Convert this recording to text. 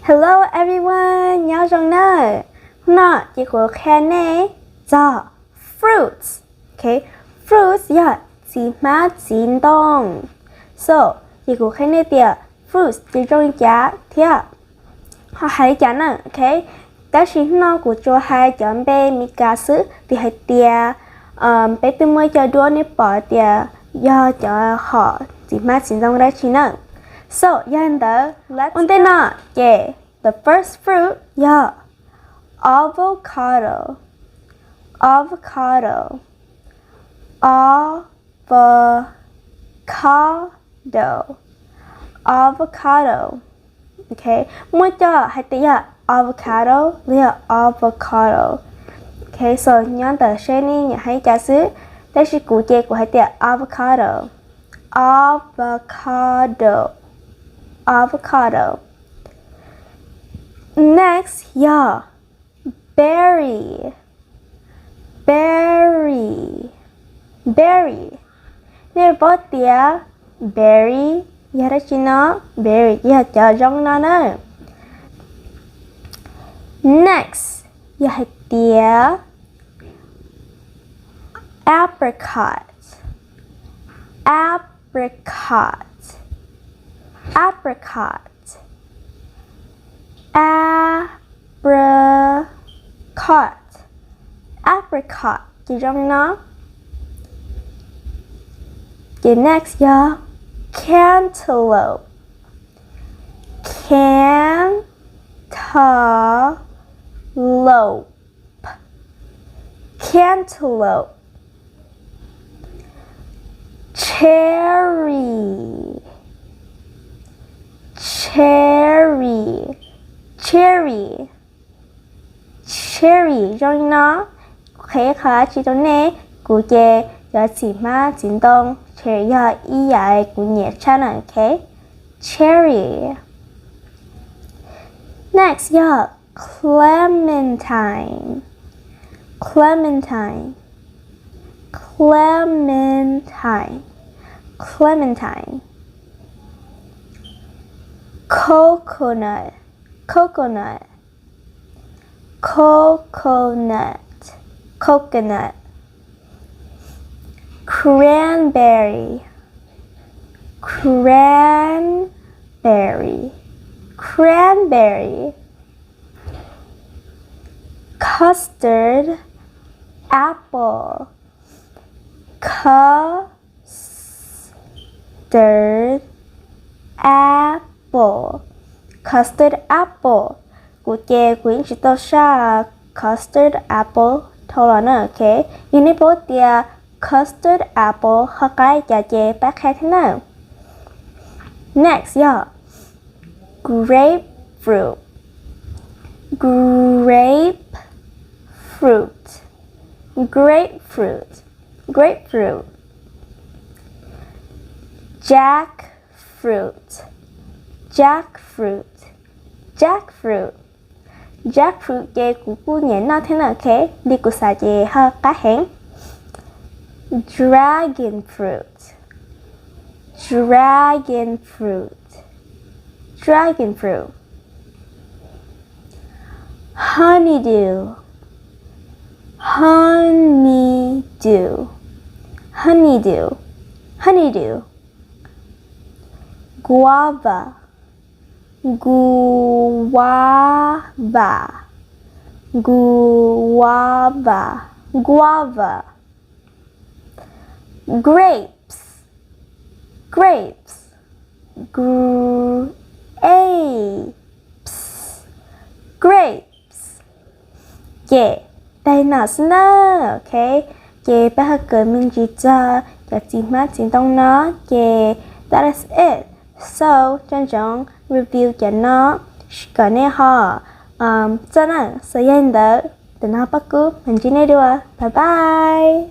Hello everyone, nhớ rằng nè. Hôm nay chị của khen nè. Giờ fruits. Okay, fruits yeah, chỉ mà chín đông. So, chị của khen nè tiệt fruits chỉ trong giá thiệt. Họ hãy chán nè, okay. Đó chính nó của cho hai chọn bé mi cá sứ thì hãy tiệt bé từ mới cho đua nè bỏ tiệt do cho họ chỉ mà chín đông ra chính nè. So, let's on yeah, the first fruit, yeah, avocado, avocado, avocado, avocado. Okay, mỗi cho hai tiếng avocado, là avocado. Okay, so nhớ tờ trên này nhà hay trả sứ, đây là cụ thể của hai tiếng avocado, avocado. Avocado. Next, yeah, berry, berry, berry. Nếu bỏ tia berry, yeah đó chỉ nó berry, yeah cho trong nó nữa. Next, yeah tia apricot, apricot. Apricot, apricot, apricot. Chỉ trong nó. Okay, next, yeah, cantaloupe, cantaloupe, cantaloupe. Cherry, cherry, cherry, cherry trong nó khẽ khá chỉ trong nè cụ chè giờ chỉ mà chính đông cherry giờ ý giải của nhẹ chán ok cherry. Next yeah, clementine, clementine, clementine, clementine. Coconut, coconut, coconut, coconut. Cranberry, cranberry, cranberry. Custard apple, custard apple, custard apple. Cụ chè quyển chỉ tao xa custard apple thôi là nữa ok. Nhưng nếu bố tia custard apple hơi cái chà chè bác khác thế nào. Next yeah, grapefruit, grapefruit, grapefruit, grapefruit. Jackfruit, jackfruit, jackfruit, jackfruit chè của cô nhẹ nó thế nào thế đi của xài chè hơi cá hẹn. Dragon fruit, dragon fruit, dragon fruit. Honeydew, honeydew, honeydew, honeydew. Guava, guava, guava, guava. Grapes, grapes, grapes, grapes. Yeah, đây là sna, ok. Yeah, bây giờ mình chỉ cho chỉ mắt chỉ tông nó. Yeah, that is it. So, trân trọng review cho nó có nè họ cho nó sẽ yên đỡ từ nó bắt cướp mình chỉ này đùa. Bye bye.